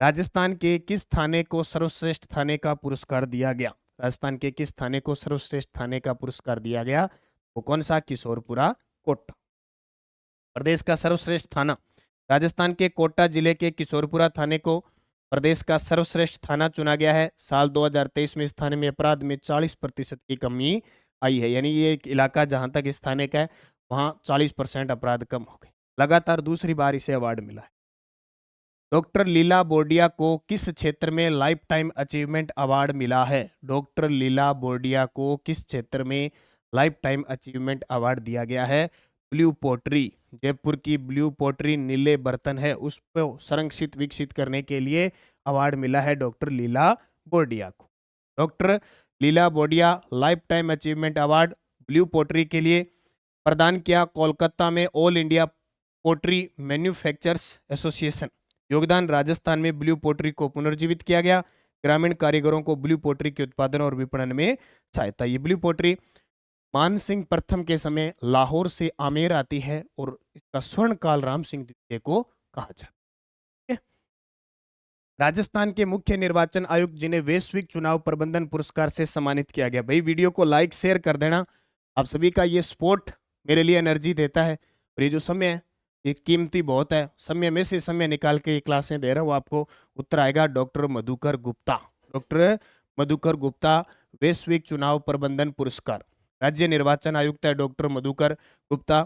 राजस्थान के किस थाने को सर्वश्रेष्ठ थाने का पुरस्कार दिया गया? राजस्थान के किस थाने को सर्वश्रेष्ठ थाने का पुरस्कार दिया गया? वो कौन सा? किशोरपुरा कोटा। प्रदेश का सर्वश्रेष्ठ थाना। राजस्थान के कोटा जिले के किशोरपुरा थाने को प्रदेश का सर्वश्रेष्ठ थाना चुना गया है। साल 2023 में इस थाने में अपराध में 40% की कमी आई है। यानी ये एक इलाका जहां तक इस थाने का है वहां 40% अपराध कम हो गए। लगातार दूसरी बार इसे अवार्ड मिला है। डॉक्टर लीला बोर्डिया को किस क्षेत्र में लाइफ टाइम अचीवमेंट अवार्ड मिला है? डॉक्टर लीला बोर्डिया को किस क्षेत्र में लाइफ टाइम अचीवमेंट अवार्ड दिया गया है? Blue pottery. जयपुर की ब्लू पोट्री नीले बर्तन है उस पर संरक्षित विकसित करने के लिए अवार्ड मिला है डॉक्टर लीला बोर्डिया को। Doctor Leela Bordia life time achievement award blue pottery के लिए प्रदान किया कोलकाता में all India pottery manufacturers association. योगदान राजस्थान में ब्लू पोट्री को पुनर्जीवित किया गया। ग्रामीण कारीगरों को ब्लू पोट्री के उत्पादन और विपणन में सहायता। ये ब्लू पोट्री मानसिंह प्रथम के समय लाहौर से आमेर आती है और इसका स्वर्ण काल राम सिंह द्वितीय को कहा जाता है। राजस्थान के मुख्य निर्वाचन आयुक्त जिन्हें वैश्विक चुनाव प्रबंधन पुरस्कार से सम्मानित किया गया। भाई वीडियो को लाइक शेयर कर देना। आप सभी का ये सपोर्ट मेरे लिए एनर्जी देता है और ये जो समय है ये कीमती बहुत है। समय में से समय निकाल के ये क्लासें दे रहा हूँ आपको। उत्तर आएगा डॉक्टर मधुकर गुप्ता। डॉक्टर मधुकर गुप्ता वैश्विक चुनाव प्रबंधन पुरस्कार। राज्य निर्वाचन आयुक्त है डॉक्टर मधुकर गुप्ता।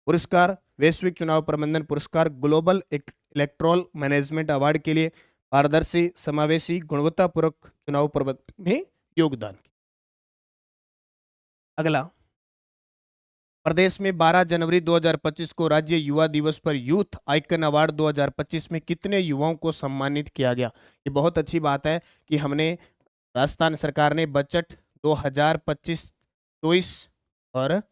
पुरस्कार वैश्विक चुनाव प्रबंधन पुरस्कार ग्लोबल इलेक्ट्रोल मैनेजमेंट अवार्ड के लिए पारदर्शी समावेशी गुणवत्तापूर्वक चुनाव प्रबंधन में योगदान। अगला, प्रदेश में 12 जनवरी 2025 को राज्य युवा दिवस पर यूथ आइकन अवार्ड 2025 में कितने युवाओं को सम्मानित किया गया? ये बहुत अच्छी बात है कि हमने राजस्थान सरकार ने बजट 2025-24 और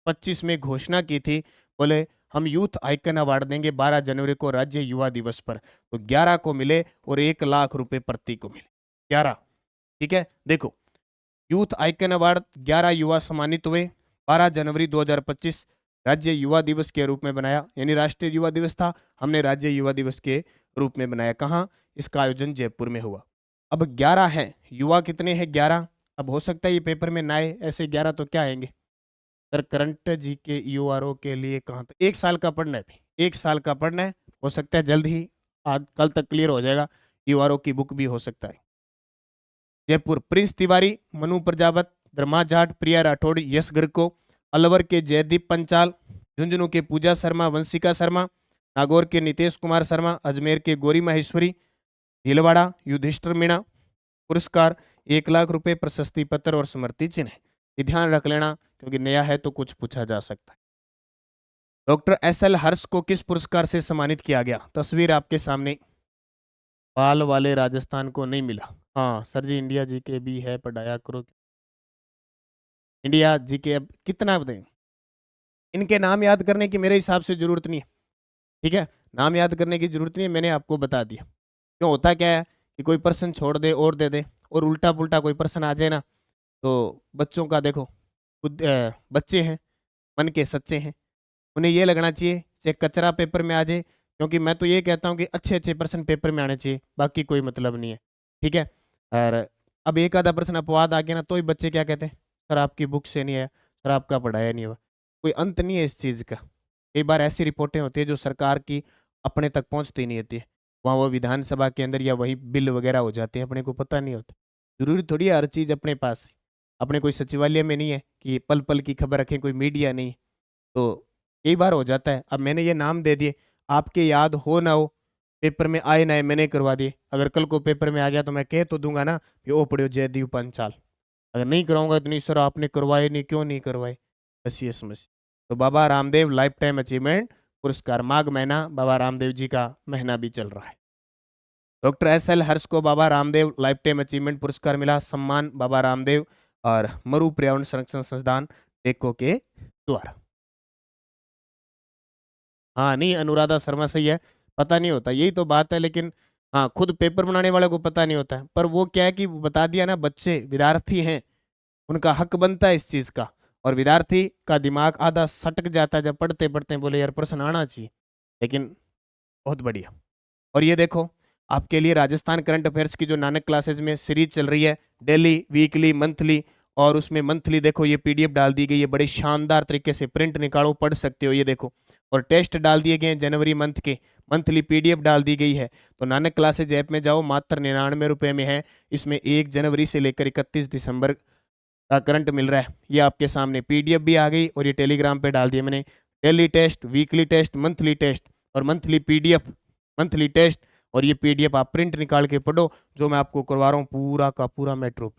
25 में घोषणा की थी। बोले हम यूथ आइकन अवार्ड देंगे 12 जनवरी को राज्य युवा दिवस पर। तो 11 को मिले और 1 लाख रुपए प्रति को मिले। 11, ठीक है। देखो, यूथ आइकन अवार्ड 11 युवा सम्मानित हुए। 12 जनवरी 2025 राज्य युवा दिवस के रूप में बनाया, यानी राष्ट्रीय युवा दिवस था, हमने राज्य युवा दिवस के रूप में बनाया। कहाँ? इसका आयोजन जयपुर में हुआ। अब 11 हैं, युवा कितने हैं? 11। अब हो सकता है ये पेपर में ना आए, ऐसे 11 तो क्या आएंगे सर? करंट जी के ईओआरओ के लिए कहाँ तक? 1 साल का पढ़ना है भाई, 1 साल का पढ़ना है। हो सकता है जल्द ही आज कल तक क्लियर हो जाएगा। ईओआरओ की बुक भी हो सकता है। जयपुर प्रिंस तिवारी, मनु प्रजापत, धर्मा जाट, प्रिया राठौड़, यश गर्ग को। अलवर के जयदीप पंचाल, झुंझुनू के पूजा शर्मा, वंशिका शर्मा, नागौर के नितेश कुमार शर्मा, अजमेर के गौरी माहेश्वरी, भीलवाड़ा युधिष्ठिर मीणा। पुरस्कार 1 लाख रुपए, प्रशस्ति पत्र और स्मृति चिन्ह। ये ध्यान रख लेना क्योंकि नया है तो कुछ पूछा जा सकता है। Doctor S L. हर्ष को किस पुरस्कार से सम्मानित किया गया? तस्वीर आपके सामने। बाल वाले राजस्थान को नहीं मिला। हाँ सर जी, इंडिया जी के भी है, पढ़ाया करो। इंडिया जी के अब कितना बताएं? इनके नाम याद करने की मेरे हिसाब से जरूरत नहीं है, ठीक है। नाम याद करने की जरूरत नहीं है, मैंने आपको बता दिया। क्यों होता क्या है कि कोई पर्सन छोड़ दे और दे दे, और उल्टा पुल्टा कोई पर्सन आ जाए ना, तो बच्चों का देखो बच्चे हैं, मन के सच्चे हैं, उन्हें ये लगना चाहिए चाहे कचरा पेपर में आ जाए। क्योंकि मैं तो ये कहता हूँ कि अच्छे अच्छे पर्सन पेपर में आने चाहिए, बाकी कोई मतलब नहीं है, ठीक है। और अब एक आधा पर्सन अपवाद आ गया ना, तो ही बच्चे क्या कहते हैं, सर आपकी बुक से नहीं आया, सर आपका पढ़ाया नहीं हुआ। कोई अंत नहीं है इस चीज़ का। कई बार ऐसी रिपोर्टें होती है जो सरकार की अपने तक पहुँचती नहीं होती है, वहाँ वो विधानसभा के अंदर या वही बिल वगैरह हो जाते हैं, अपने को पता नहीं होता। जरूरी थोड़ी है हर चीज़ अपने पास है। अपने कोई सचिवालय में नहीं है कि पल पल की खबर रखें, कोई मीडिया नहीं, तो कई बार हो जाता है। अब मैंने ये नाम दे दिए, आपके याद हो ना हो, पेपर में आए ना आए, मैंने करवा दिए। अगर कल को पेपर में आ गया तो मैं कह तो दूंगा ना कि ओ पढ़ियो जयदीप पंचाल। अगर नहीं कराऊंगा तो नहीं सर आपने करवाए नहीं, क्यों नहीं करवाए, बस ये समझ। तो बाबा रामदेव लाइफ टाइम अचीवमेंट पुरस्कार, माघ महीना बाबा रामदेव जी का महीना भी चल रहा है। Doctor S L. हर्ष को Baba Ramdev life time achievement पुरस्कार मिला। सम्मान बाबा रामदेव और मरु पर्यावरण संरक्षण संस्थान टेको के द्वारा। हाँ नहीं, अनुराधा शर्मा सही है, पता नहीं होता, यही तो बात है। लेकिन हाँ, खुद पेपर बनाने वाले को पता नहीं होता है, पर वो क्या है कि बता दिया ना, बच्चे विद्यार्थी हैं, उनका हक बनता है इस चीज का। और विद्यार्थी का दिमाग आधा सटक जाता है जब पढ़ते पढ़ते बोले यार प्रश्न आना चाहिए। लेकिन बहुत बढ़िया। और ये देखो, आपके लिए राजस्थान करंट अफेयर्स की जो नानक क्लासेज में सीरीज चल रही है, डेली, वीकली, मंथली, और उसमें मंथली देखो ये पीडीएफ डाल दी गई है, बड़े शानदार तरीके से प्रिंट निकालो, पढ़ सकते हो, ये देखो। और टेस्ट डाल दिए गए हैं जनवरी मंथ के, मंथली पीडीएफ डाल दी गई है। तो नानक क्लासेज ऐप में जाओ, मात्र 99 रुपए में है। इसमें 1 जनवरी से लेकर 31 दिसंबर का करंट मिल रहा है। ये आपके सामने पीडीएफ भी आ गई और ये टेलीग्राम पे डाल दिया मैंने। Daily test, weekly test, monthly test और मंथली पीडीएफ, मंथली टेस्ट, और ये पीडीएफ आप प्रिंट निकाल के पढ़ो, जो मैं आपको करवा रहा हूँ पूरा का पूरा मेट्रो।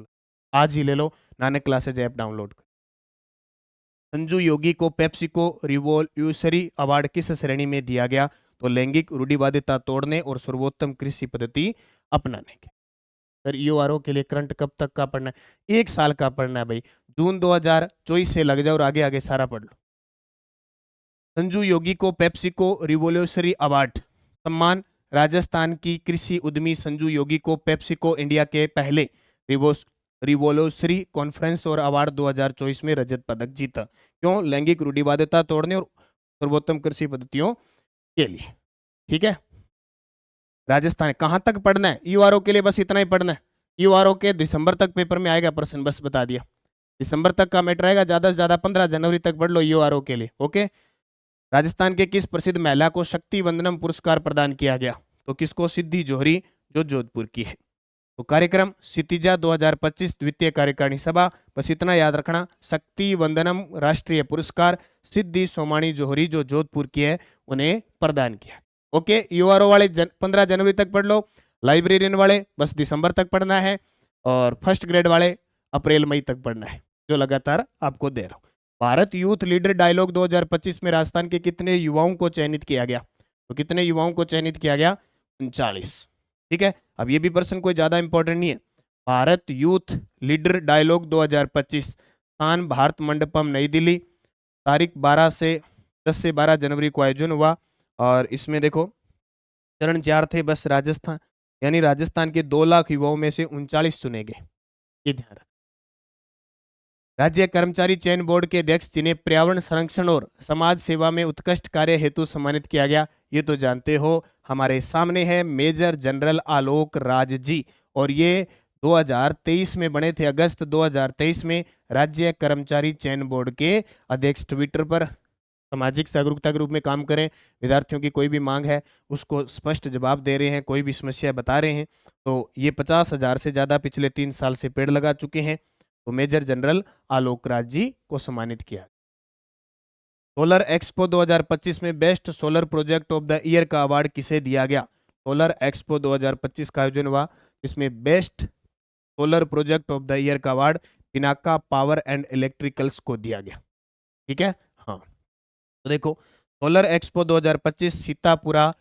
आज ही ले लो, नानक क्लासेज ऐप डाउनलोड कर। संजू योगी को पेप्सिको रिवॉल्यूशनरी अवार्ड किस श्रेणी में दिया गया? तो लैंगिक रूढ़िवादिता तोड़ने और सर्वोत्तम कृषि पद्धति अपनाने के। सर यूआरओ के लिए करंट कब तक का पढ़ना है? 1 साल का पढ़ना है भाई, जून 2024 से लग जाओ और आगे आगे सारा पढ़ लो। संजू योगी को पेप्सिको रिवॉल्यूशनरी अवार्ड सम्मान। राजस्थान की कृषि उद्यमी संजू योगी को पेप्सिको इंडिया के पहले रिवॉल्यूशनरी कॉन्फ्रेंस और अवार्ड 2024 में रजत पदक जीता। क्यों? लैंगिक रूढ़िवादिता तोड़ने और सर्वोत्तम कृषि पद्धतियों के लिए। ठीक है, राजस्थान कहां तक पढ़ना है? यूआरओ के लिए बस इतना ही पढ़ना है। यूआरओ के दिसंबर तक पेपर में आएगा प्रश्न, बस बता दिया, दिसंबर तक का मैटर आएगा, ज्यादा से ज्यादा 15 जनवरी तक पढ़ लो यूआरओ के लिए। ओके। राजस्थान के किस प्रसिद्ध महिला को शक्ति वंदनम पुरस्कार प्रदान किया गया? तो किसको? सिद्धि जौहरी, जो जोधपुर की है। तो कार्यक्रम क्षितिजा 2025 द्वितीय कार्यकारिणी सभा, बस इतना याद रखना, शक्ति वंदनम राष्ट्रीय पुरस्कार सिद्धि सोमानी जौहरी, जो जोधपुर की है, उन्हें प्रदान किया। ओके। यूआरओ वाले 15 जनवरी तक पढ़ लो, लाइब्रेरियन वाले बस दिसंबर तक पढ़ना है, और फर्स्ट ग्रेड वाले अप्रैल मई तक पढ़ना है, जो लगातार आपको दे रहा हूं। भारत यूथ लीडर डायलॉग 2025 में राजस्थान के कितने युवाओं को चयनित किया गया? तो कितने युवाओं को चयनित किया गया? 39। ठीक है, अब ये भी प्रश्न कोई ज्यादा इंपॉर्टेंट नहीं है। भारत यूथ लीडर डायलॉग 2025, स्थान भारत मंडपम नई दिल्ली, तारीख 10 से 12 जनवरी को आयोजन हुआ, और इसमें देखो चरण 4 थे बस। राजस्थान यानी राजस्थान के 2 लाख युवाओं में से 39 चुने गए, ये ध्यान रख। राज्य कर्मचारी चयन बोर्ड के अध्यक्ष जिन्हें पर्यावरण संरक्षण और समाज सेवा में उत्कृष्ट कार्य हेतु सम्मानित किया गया, ये तो जानते हो, हमारे सामने है मेजर जनरल आलोक राज जी, और ये 2023 में बने थे, अगस्त 2023 में राज्य कर्मचारी चयन बोर्ड के अध्यक्ष। ट्विटर पर सामाजिक जागरूकता के रूप में काम करें, विद्यार्थियों की कोई भी मांग है उसको स्पष्ट जवाब दे रहे हैं, कोई भी समस्या बता रहे हैं। तो ये 50,000 से ज्यादा पिछले 3 साल से पेड़ लगा चुके हैं, तो मेजर जनरल आलोक राज जी को सम्मानित किया। सोलर एक्सपो 2025 में best solar project of the year का अवार्ड किसे दिया गया? सोलर एक्सपो 2025 का आयोजन हुआ, इसमें best solar project of the year का award Pinaka power and electricals को दिया गया। ठीक है, हाँ। तो देखो solar expo 2025 Sitapura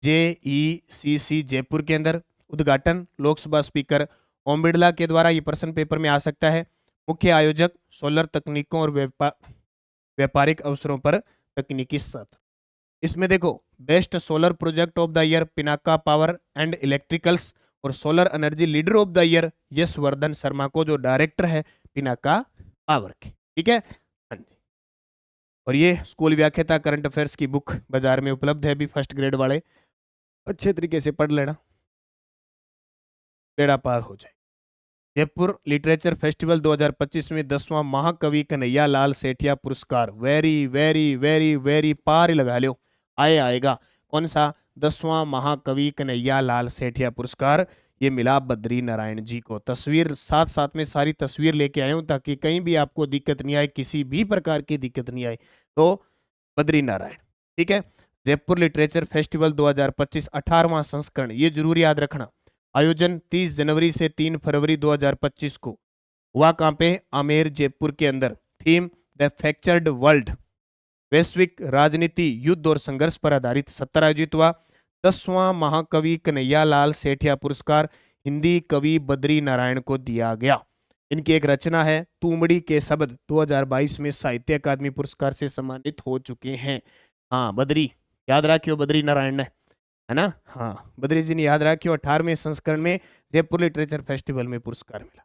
JECC Jaipur के अंदर, उद्घाटन लोकसभा स्पीकर ओम बिरला के द्वारा, ये प्रश्न पेपर में आ सकता है। मुख्य आयोजक सोलर तकनीकों और व्यापारिक अवसरों पर तकनीकी सत्र। इसमें देखो best solar project of the year Pinaka power and electricals, और solar energy leader of the year Yashvardhan Sharma को, जो डायरेक्टर है पिनाका पावर के। ठीक है, हाँ जी। और ये स्कूल व्याख्याता करंट अफेयर्स की बुक बाजार में उपलब्ध है, अभी फर्स्ट ग्रेड वाले अच्छे तरीके से पढ़ लेना, बेड़ा पार हो जाए। जयपुर लिटरेचर फेस्टिवल 2025 में 10वां महाकवि कन्हैया लाल सेठिया पुरस्कार, वेरी वेरी वेरी वेरी पार ही लगा लो, आएगा। कौन सा? 10वां महाकवि कन्हैया लाल सेठिया पुरस्कार, ये मिला बद्री नारायण जी को। तस्वीर साथ साथ में सारी तस्वीर लेके आए हूं, ताकि कहीं भी आपको दिक्कत नहीं आए, किसी भी प्रकार की दिक्कत नहीं आए। तो बद्री नारायण। ठीक है, जयपुर लिटरेचर फेस्टिवल 2025 18वां संस्करण, ये जरूर याद रखना। आयोजन 30 जनवरी से 3 फरवरी 2025 को हुआ। कहाँ पे? आमेर जयपुर के अंदर। थीम द फ्रैक्चर्ड वर्ल्ड, वैश्विक राजनीति, युद्ध और संघर्ष पर आधारित सत्र आयोजित हुआ। 10वां महाकवि कन्हैया लाल सेठिया पुरस्कार हिंदी कवि बद्री नारायण को दिया गया। इनकी एक रचना है तुमड़ी के शब्द, 2022 में साहित्य अकादमी पुरस्कार से सम्मानित हो चुके हैं। हाँ बद्री, याद रखियो बद्री नारायण ने, है ना? हाँ बद्री जी ने याद रखियो। 18वें संस्करण में जयपुर लिटरेचर फेस्टिवल में पुरस्कार मिला।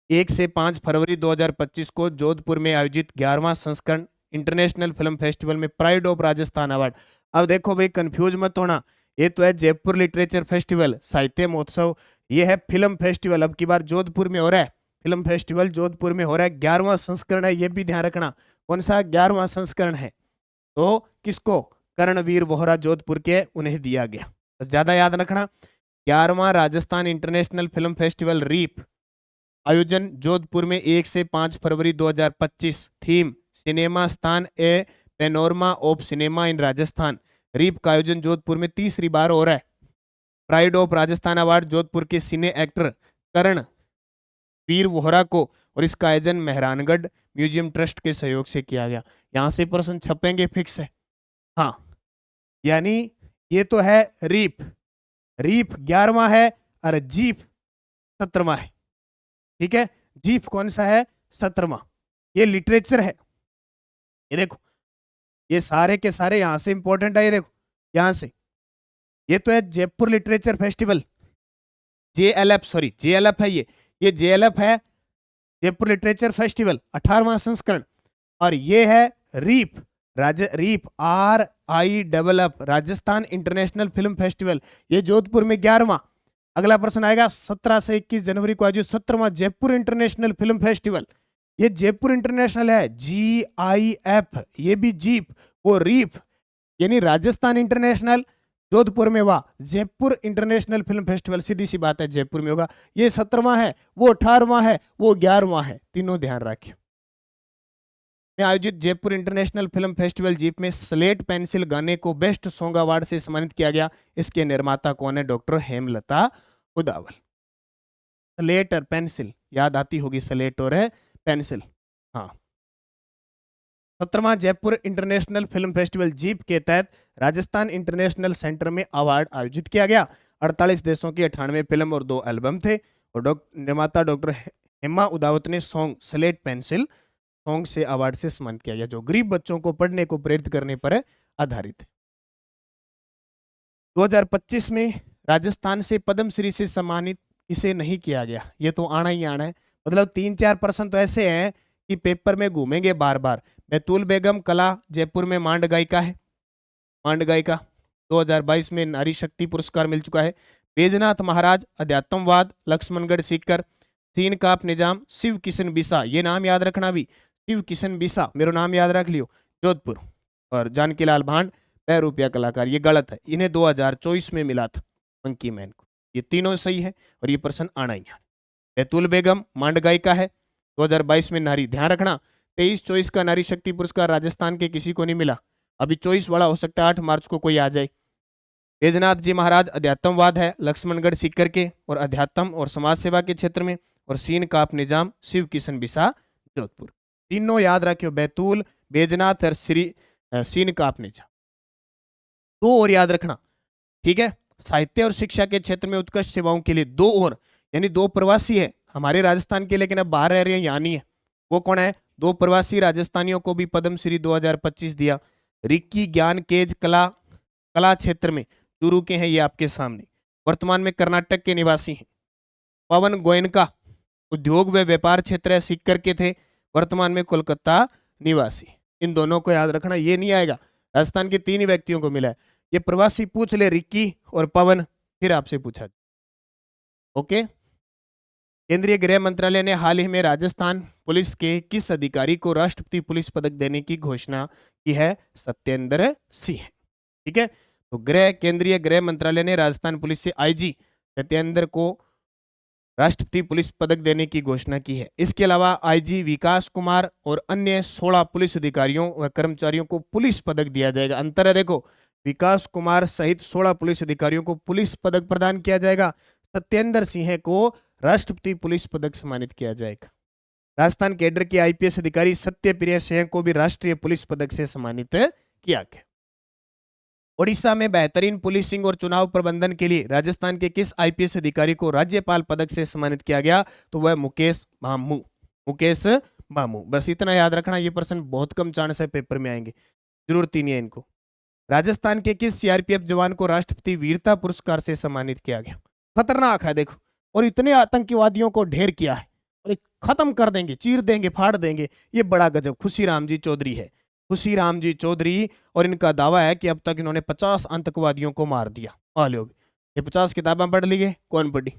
1 से 5 फरवरी 2025 को जोधपुर में आयोजित 11वां संस्करण इंटरनेशनल फिल्म फेस्टिवल में प्राइड ऑफ राजस्थान अवार्ड। अब देखो भाई, कंफ्यूज मत होना, ये तो है जयपुर लिटरेचर फेस्टिवल, साहित्य महोत्सव। ये है फिल्म फेस्टिवल, अब की बार जोधपुर में हो रहा है, फिल्म फेस्टिवल जोधपुर में हो रहा है, 11वां संस्करण है, ये भी ध्यान रखना। कौन सा 11वां संस्करण है? तो किसको? कर्णवीर वोहरा जोधपुर के, उन्हें दिया गया। तो ज्यादा याद रखना। 11वां राजस्थान इंटरनेशनल फिल्म फेस्टिवल रीप, आयोजन जोधपुर में 1 से 5 फरवरी 2025। थीम सिनेमा स्थान a panorama of cinema in Rajasthan. रीप का आयोजन जोधपुर में तीसरी बार हो रहा है। Pride of Rajasthan award Jodhpur के सिने एक्टर करण वीर वोहरा को, और इसका आयोजन मेहरानगढ़ म्यूजियम ट्रस्ट के सहयोग से किया गया। यहां से प्रश्न छपेंगे फिक्स है। हाँ, यानी ये तो है रीप, रीप 11वां है और जीप 17वां है। ठीक है, जीप कौन सा है? 17वां। ये लिटरेचर है। ये देखो, ये सारे के सारे यहां से इंपॉर्टेंट है। ये देखो यहां से, ये तो है Jaipur literature festival, JLF, sorry JLF है ये जेएलएफ है, जयपुर लिटरेचर फेस्टिवल 18वां संस्करण। और ये है रीप, रीप RIFF Rajasthan international film festival, ये जोधपुर में 11वां। अगला प्रश्न आएगा 17 से 21 जनवरी को आयोजित 17वां जयपुर इंटरनेशनल फिल्म फेस्टिवल। ये जयपुर इंटरनेशनल है, GIF, ये भी जीप, वो रीप, यानी राजस्थान इंटरनेशनल जोधपुर में हुआ, जयपुर इंटरनेशनल फिल्म फेस्टिवल सीधी सी बात है जयपुर में होगा। ये 17वां है, वो 18वां है, वो 11वां है, तीनों ध्यान रखिए। में आयोजित Jaipur international film festival jeep में स्लेट पेंसिल गाने को बेस्ट सॉन्ग अवार्ड से सम्मानित किया गया। इसके निर्माता कौन है? डॉक्टर हेमलता उदावल। स्लेट और पेंसिल याद आती होगी, स्लेट और है पेंसिल। हाँ, 17वां जयपुर इंटरनेशनल फिल्म फेस्टिवल जीप के तहत राजस्थान इंटरनेशनल सेंटर में अवार्ड आयोजित किया गया। 48 देशों की 98 फिल्म और 2 एल्बम थे, और निर्माता डॉक्टर हेमा उदावत ने सॉन्ग स्लेट पेंसिल सॉन्ग से अवार्ड से सम्मानित किया गया, जो गरीब बच्चों को पढ़ने को प्रेरित करने पर आधारित है। 2025 में राजस्थान से पद्मश्री से सम्मानित इसे नहीं किया गया। ये तो आना ही आना है, मतलब 3-4 पर्सन तो ऐसे हैं कि पेपर में घूमेंगे बार बार। बैतूल बेगम कला जयपुर में मांड गायिका है, मांड गायिका 2022 में नारी शक्ति पुरस्कार मिल चुका है। बैजनाथ महाराज अध्यात्मवाद, लक्ष्मणगढ़ सीकर, सीन काप निजाम, शिव किशन बिसा, ये नाम याद रखना भी, शिव किशन बिसा, मेरा नाम याद रख लियो, जोधपुर। और जानकीलाल भांड पैरूपिया कलाकार, ये गलत है, इन्हें 2024 में मिला था मंकी मैन को। ये तीनों सही है और ये प्रश्न आना ही आना। बैतूल बेगम मांड गायिका है, 2022 में नारी, ध्यान रखना। 23-24 का नारी शक्ति पुरस्कार राजस्थान के किसी को नहीं मिला, अभी 24 वाला हो सकता है 8 मार्च को कोई आ जाए। बैजनाथ जी महाराज अध्यात्मवाद है, लक्ष्मणगढ़ सीकर के और अध्यात्म और समाज सेवा के क्षेत्र में, और सीन काप निजाम शिव किशन बिसा जोधपुर। तीनों याद रखियो, बैतूल, बैजनाथ और सीन काप निजाम। 2 और याद रखना, ठीक है। साहित्य और शिक्षा के क्षेत्र में उत्कृष्ट सेवाओं के लिए 2 और, यानी 2 प्रवासी है हमारे राजस्थान के, लेकिन अब बाहर रह रहे हैं, यहाँ नहीं है। वो कौन है? 2 प्रवासी राजस्थानियों को भी पद्मश्री 2025 दिया। रिक्की ज्ञान केज कला क्षेत्र में चूरू के हैं, ये आपके सामने, वर्तमान में कर्नाटक के निवासी हैं। पवन गोयनका उद्योग व व्यापार क्षेत्र है, सीकर के थे, वर्तमान में कोलकाता निवासी। इन दोनों को याद रखना, ये नहीं आएगा, राजस्थान के 3 ही व्यक्तियों को मिला है। ये प्रवासी पूछ ले, रिक्की और पवन, फिर आपसे पूछा। ओके। केंद्रीय गृह मंत्रालय ने हाल ही में राजस्थान पुलिस के किस अधिकारी को राष्ट्रपति पुलिस पदक देने की घोषणा की है? सत्येंद्र सिंह। ठीक है, तो केंद्रीय गृह मंत्रालय ने राजस्थान पुलिस से IG सत्येंद्र को राष्ट्रपति पुलिस पदक देने की घोषणा की है। इसके अलावा IG विकास कुमार और अन्य 16 पुलिस अधिकारियों व कर्मचारियों को पुलिस पदक दिया जाएगा। अंतर है देखो, विकास कुमार सहित 16 पुलिस अधिकारियों को पुलिस पदक प्रदान किया जाएगा, सत्येंद्र सिंह को राष्ट्रपति पुलिस पदक सम्मानित किया जाएगा। राजस्थान कैडर के IPS अधिकारी सत्यप्रिय सिंह को भी राष्ट्रीय पुलिस पदक से सम्मानित किया गया। ओडिशा में बेहतरीन पुलिसिंग और चुनाव प्रबंधन के लिए राजस्थान के किस IPS अधिकारी को राज्यपाल पदक से सम्मानित किया गया? तो वह मुकेश भामू, मुकेश भामू। बस इतना याद रखना, ये प्रश्न बहुत कम चांस है पेपर में आएंगे, जरूरत ही नहीं है इनको। राजस्थान के किस CRPF जवान को राष्ट्रपति वीरता पुरस्कार से सम्मानित किया गया? खतरनाक है देखो, और इतने आतंकवादियों को ढेर किया है और खत्म कर देंगे, चीर देंगे, फाड़ देंगे, ये बड़ा गजब। खुशीराम जी चौधरी है, खुशीराम जी चौधरी, और इनका दावा है कि अब तक इन्होंने 50 आतंकवादियों को मार दिया। आ लो, ये 50 किताबें पढ़ ली, कौन पढ़ी?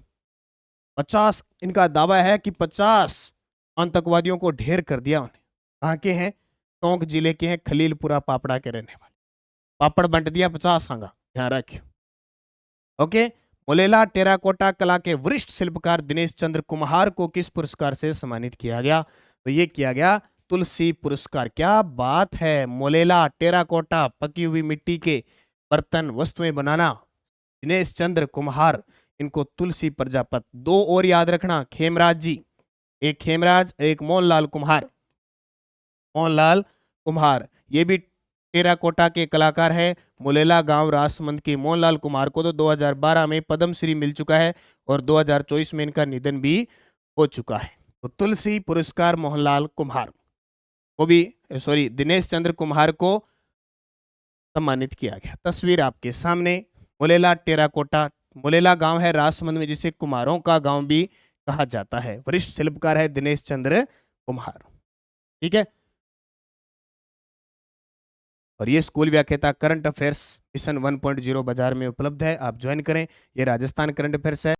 50। इनका दावा है कि 50 आतंकवादियों को ढेर कर दिया उन्हें। कहाँ के हैं? टोंक जिले के हैं, खलीलपुरा पापड़ा के रहने वाले। पापड़ बंट दिया 50 आंगा, ध्यान रखियो। ओके। मोलेला टेराकोटा कला के वरिष्ठ शिल्पकार दिनेश चंद्र कुम्हार को किस पुरस्कार से सम्मानित किया गया? तो ये किया गया तुलसी पुरस्कार। क्या बात है! मोलेला टेराकोटा पकी हुई मिट्टी के बर्तन वस्तुएं बनाना, दिनेश चंद्र कुम्हार, इनको तुलसी प्रजापत। दो और याद रखना, खेमराज जी, एक खेमराज, एक मोहनलाल कुम्हार। मोहनलाल कुम्हार ये भी टेराकोटा के कलाकार है। मुलेला गांव राजसमंद के मोहनलाल कुमार को तो 2012 में पद्मश्री मिल चुका है और 2024 में इनका निधन भी हो चुका है। तो तुलसी पुरस्कार मोहनलाल कुम्हार को भी, सॉरी, दिनेश चंद्र कुम्हार को सम्मानित किया गया। तस्वीर आपके सामने, मुलेला टेराकोटा, मुलेला गांव है राजसमंद में, जिसे कुम्हारों का गांव भी कहा जाता है। वरिष्ठ शिल्पकार है दिनेश चंद्र कुम्हार। ठीक है। और ये स्कूल व्याख्याता करंट अफेयर्स मिशन 1.0 बाजार में उपलब्ध है, आप ज्वाइन करें। ये राजस्थान करंट अफेयर्स है।